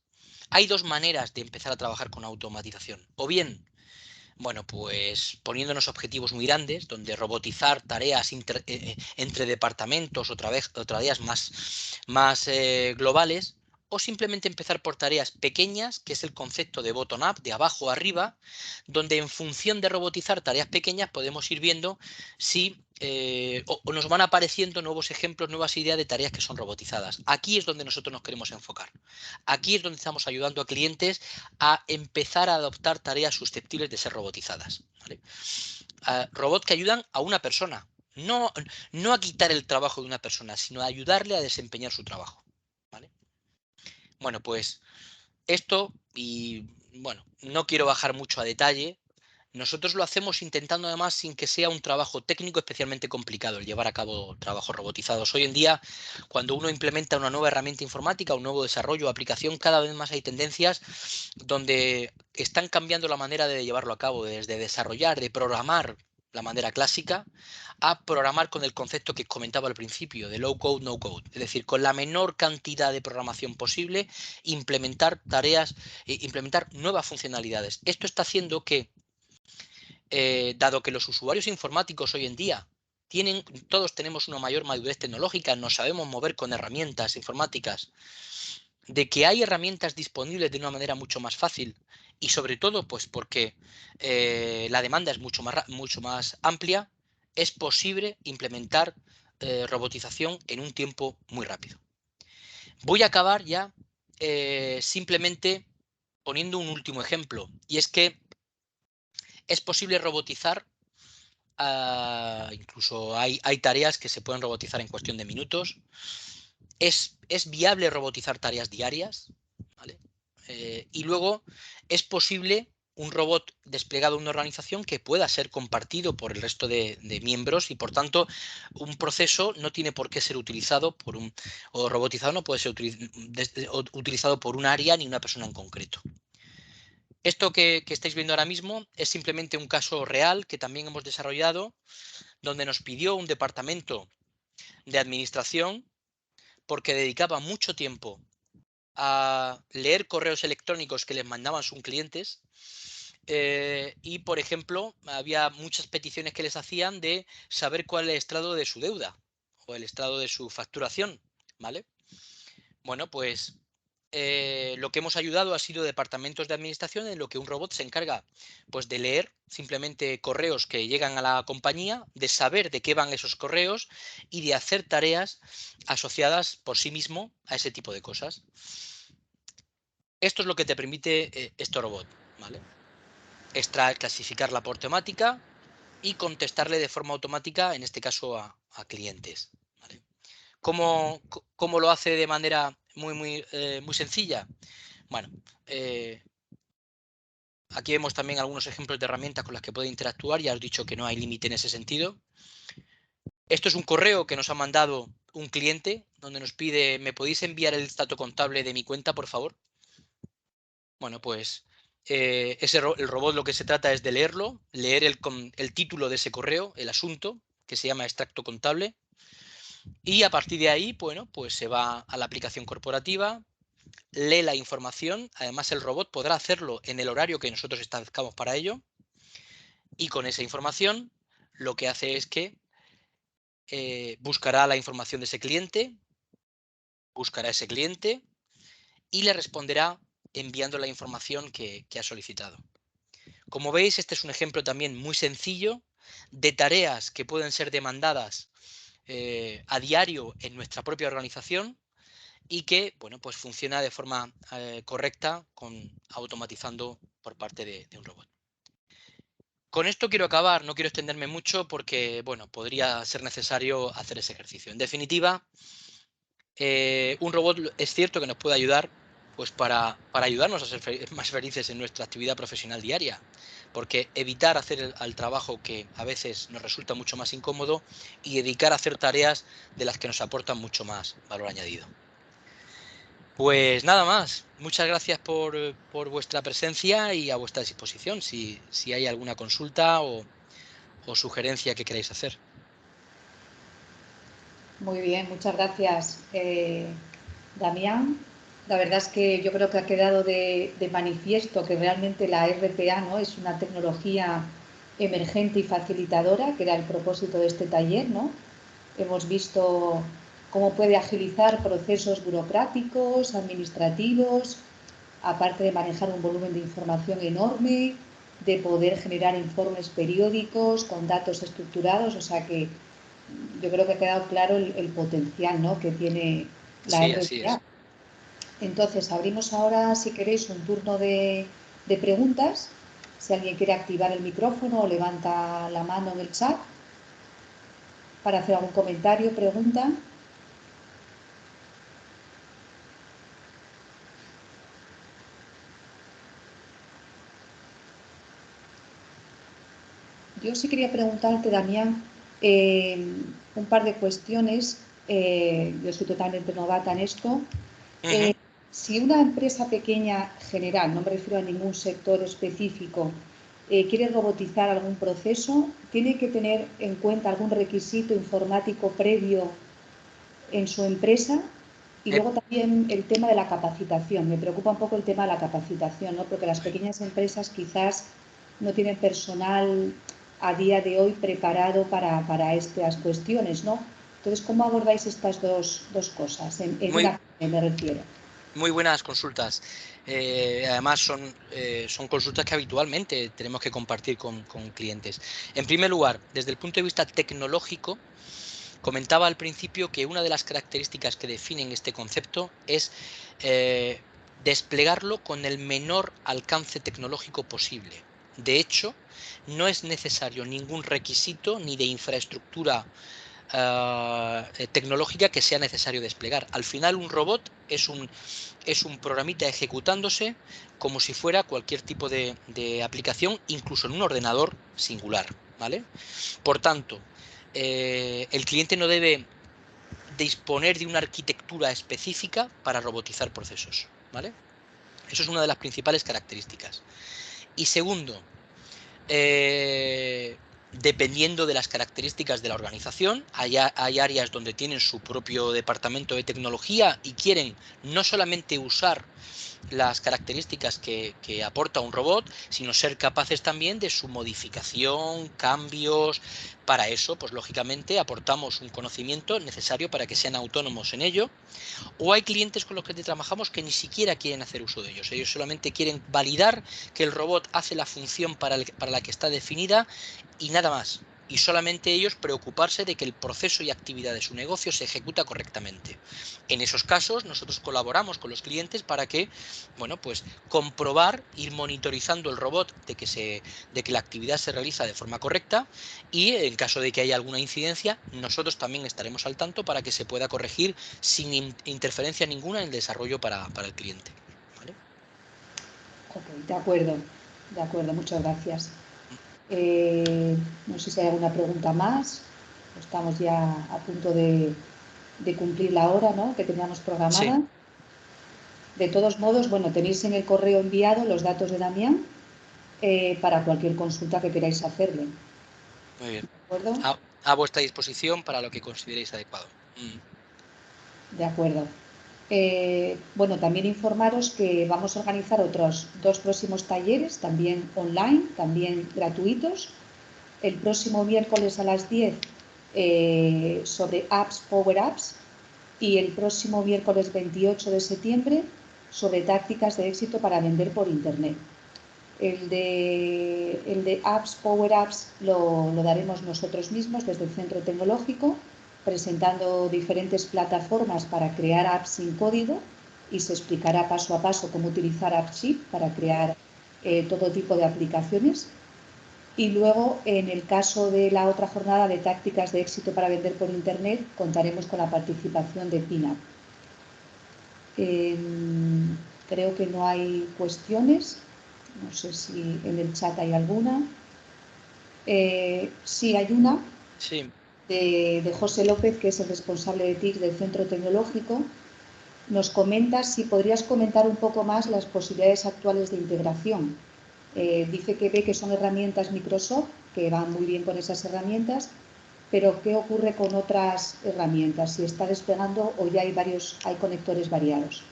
Hay dos maneras de empezar a trabajar con automatización. O bien, bueno, pues poniéndonos objetivos muy grandes, donde robotizar tareas entre departamentos o tareas más globales, o simplemente empezar por tareas pequeñas, que es el concepto de bottom-up, de abajo a arriba, donde en función de robotizar tareas pequeñas podemos ir viendo si o nos van apareciendo nuevos ejemplos, nuevas ideas de tareas que son robotizadas. Aquí es donde nosotros nos queremos enfocar. Aquí es donde estamos ayudando a clientes a empezar a adoptar tareas susceptibles de ser robotizadas. ¿Vale? Robots que ayudan a una persona. No a quitar el trabajo de una persona, sino a ayudarle a desempeñar su trabajo. ¿Vale? Bueno, pues esto, y bueno, no quiero bajar mucho a detalle. Nosotros lo hacemos intentando además sin que sea un trabajo técnico especialmente complicado el llevar a cabo trabajos robotizados. Hoy en día, cuando uno implementa una nueva herramienta informática, un nuevo desarrollo o aplicación, cada vez más hay tendencias donde están cambiando la manera de llevarlo a cabo, desde desarrollar, de programar la manera clásica, a programar con el concepto que comentaba al principio, de low code, no code. Es decir, con la menor cantidad de programación posible, implementar tareas, implementar nuevas funcionalidades. Esto está haciendo que dado que los usuarios informáticos hoy en día todos tenemos una mayor madurez tecnológica, nos sabemos mover con herramientas informáticas, de que hay herramientas disponibles de una manera mucho más fácil y sobre todo pues porque la demanda es mucho más amplia, es posible implementar robotización en un tiempo muy rápido. Voy a acabar ya simplemente poniendo un último ejemplo, y es que es posible robotizar, incluso hay tareas que se pueden robotizar en cuestión de minutos. Es viable robotizar tareas diarias, ¿vale? Y luego es posible un robot desplegado en una organización que pueda ser compartido por el resto de miembros y por tanto un proceso no tiene por qué ser utilizado o robotizado no puede ser utilizado por un área ni una persona en concreto. Esto que estáis viendo ahora mismo es simplemente un caso real que también hemos desarrollado, donde nos pidió un departamento de administración, porque dedicaba mucho tiempo a leer correos electrónicos que les mandaban sus clientes y, por ejemplo, había muchas peticiones que les hacían de saber cuál es el estado de su deuda o el estado de su facturación, ¿vale? Bueno, pues lo que hemos ayudado ha sido departamentos de administración en lo que un robot se encarga pues de leer simplemente correos que llegan a la compañía, de saber de qué van esos correos y de hacer tareas asociadas por sí mismo a ese tipo de cosas. Esto es lo que te permite este robot, ¿vale? Clasificarla por temática y contestarle de forma automática, en este caso a clientes, ¿vale? ¿Cómo lo hace de manera muy sencilla? Bueno, aquí vemos también algunos ejemplos de herramientas con las que puede interactuar. Ya os he dicho que no hay límite en ese sentido. Esto es un correo que nos ha mandado un cliente donde nos pide, ¿me podéis enviar el dato contable de mi cuenta, por favor? Bueno, pues el robot lo que se trata es de leerlo, leer el título de ese correo, el asunto, que se llama extracto contable, y a partir de ahí, bueno, pues se va a la aplicación corporativa, lee la información, además el robot podrá hacerlo en el horario que nosotros establezcamos para ello, y con esa información lo que hace es que buscará la información de ese cliente, buscará ese cliente y le responderá enviando la información que ha solicitado. Como veis, este es un ejemplo también muy sencillo de tareas que pueden ser demandadas a diario en nuestra propia organización y que, bueno, pues funciona de forma correcta automatizando por parte de un robot. Con esto quiero acabar, no quiero extenderme mucho porque, bueno, podría ser necesario hacer ese ejercicio. En definitiva, un robot es cierto que nos puede ayudar pues para ayudarnos a ser más felices en nuestra actividad profesional diaria, porque evitar hacer el trabajo que a veces nos resulta mucho más incómodo y dedicar a hacer tareas de las que nos aportan mucho más valor añadido. Pues nada más, muchas gracias por vuestra presencia y a vuestra disposición si hay alguna consulta o sugerencia que queráis hacer. Muy bien, muchas gracias, Damián. La verdad es que yo creo que ha quedado de manifiesto que realmente la RPA, ¿no?, es una tecnología emergente y facilitadora, que era el propósito de este taller, ¿no? Hemos visto cómo puede agilizar procesos burocráticos, administrativos, aparte de manejar un volumen de información enorme, de poder generar informes periódicos con datos estructurados, o sea que yo creo que ha quedado claro el potencial, ¿no?, que tiene la Sí, así RPA. es. Entonces, abrimos ahora, si queréis, un turno de preguntas. Si alguien quiere activar el micrófono o levanta la mano en el chat para hacer algún comentario, pregunta. Yo sí quería preguntarte, Damián, un par de cuestiones. Yo soy totalmente novata en esto. Si una empresa pequeña general, no me refiero a ningún sector específico, quiere robotizar algún proceso, ¿tiene que tener en cuenta algún requisito informático previo en su empresa? Y luego también el tema de la capacitación. Me preocupa un poco el tema de la capacitación, ¿no?, porque las pequeñas empresas quizás no tienen personal a día de hoy preparado para estas cuestiones, ¿no? Entonces, ¿cómo abordáis estas dos cosas? En una me refiero. Muy buenas consultas. Además, son consultas que habitualmente tenemos que compartir con clientes. En primer lugar, desde el punto de vista tecnológico, comentaba al principio que una de las características que definen este concepto es desplegarlo con el menor alcance tecnológico posible. De hecho, no es necesario ningún requisito ni de infraestructura tecnológica que sea necesario desplegar. Al final, un robot es un programita ejecutándose como si fuera cualquier tipo de aplicación, incluso en un ordenador singular, ¿vale? Por tanto, el cliente no debe disponer de una arquitectura específica para robotizar procesos, ¿vale? Eso es una de las principales características. Y segundo, dependiendo de las características de la organización, hay áreas donde tienen su propio departamento de tecnología y quieren no solamente usar las características que aporta un robot, sino ser capaces también de su modificación, cambios. Para eso, pues lógicamente aportamos un conocimiento necesario para que sean autónomos en ello. O hay clientes con los que trabajamos que ni siquiera quieren hacer uso de ellos. Ellos solamente quieren validar que el robot hace la función para la que está definida y nada más. Y solamente ellos preocuparse de que el proceso y actividad de su negocio se ejecuta correctamente. En esos casos, nosotros colaboramos con los clientes para que, bueno, pues comprobar, ir monitorizando el robot de que la actividad se realiza de forma correcta y en caso de que haya alguna incidencia, nosotros también estaremos al tanto para que se pueda corregir sin interferencia ninguna en el desarrollo para el cliente. ¿Vale? Ok, de acuerdo, muchas gracias. No sé si hay alguna pregunta más. Estamos ya a punto de cumplir la hora, ¿no?, que teníamos programada. Sí. De todos modos, bueno, tenéis en el correo enviado los datos de Damián para cualquier consulta que queráis hacerle. Muy bien. ¿De acuerdo? A vuestra disposición para lo que consideréis adecuado. De acuerdo. Bueno, también informaros que vamos a organizar otros 2 próximos talleres, también online, también gratuitos. El próximo miércoles a las 10 sobre apps, Power Apps, y el próximo miércoles 28 de septiembre sobre tácticas de éxito para vender por Internet. El de apps, Power Apps, lo daremos nosotros mismos desde el Centro Tecnológico, presentando diferentes plataformas para crear apps sin código, y se explicará paso a paso cómo utilizar AppSheet para crear todo tipo de aplicaciones. Y luego, en el caso de la otra jornada de tácticas de éxito para vender por Internet, contaremos con la participación de PINAP. Creo que no hay cuestiones. No sé si en el chat hay alguna. Sí, hay una. Sí. De José López, que es el responsable de TIC del Centro Tecnológico. Nos comenta si podrías comentar un poco más las posibilidades actuales de integración. Dice que ve que son herramientas Microsoft, que van muy bien con esas herramientas, pero ¿qué ocurre con otras herramientas? Si está despegando o ya hay conectores variados.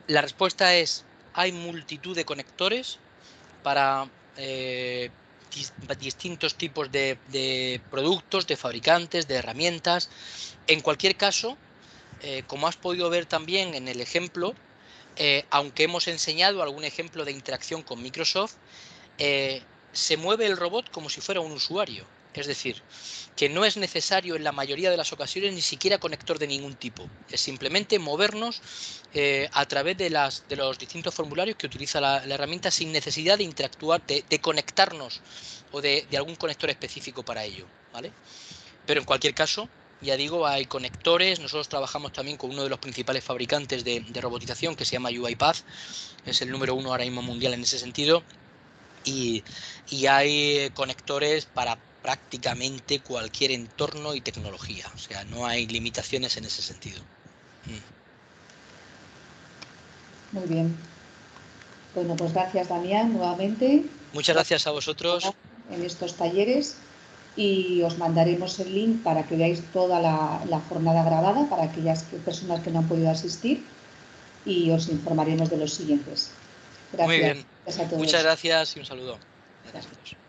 La respuesta es, hay multitud de conectores para distintos tipos de productos, de fabricantes, de herramientas. En cualquier caso, como has podido ver también en el ejemplo, aunque hemos enseñado algún ejemplo de interacción con Microsoft, se mueve el robot como si fuera un usuario. Es decir, que no es necesario en la mayoría de las ocasiones ni siquiera conector de ningún tipo. Es simplemente movernos a través de los distintos formularios que utiliza la herramienta sin necesidad de interactuar, de conectarnos o de algún conector específico para ello, ¿vale? Pero en cualquier caso, ya digo, hay conectores. Nosotros trabajamos también con uno de los principales fabricantes de robotización, que se llama UiPath. Es el número 1 ahora mismo mundial en ese sentido. Y hay conectores para prácticamente cualquier entorno y tecnología. O sea, no hay limitaciones en ese sentido. Muy bien. Bueno, pues gracias, Damián, nuevamente. Muchas gracias a vosotros. En estos talleres, y os mandaremos el link para que veáis toda la jornada grabada para aquellas personas que no han podido asistir, y os informaremos de los siguientes. Gracias. Muy bien. Gracias a todos. Muchas gracias y un saludo. Gracias a todos.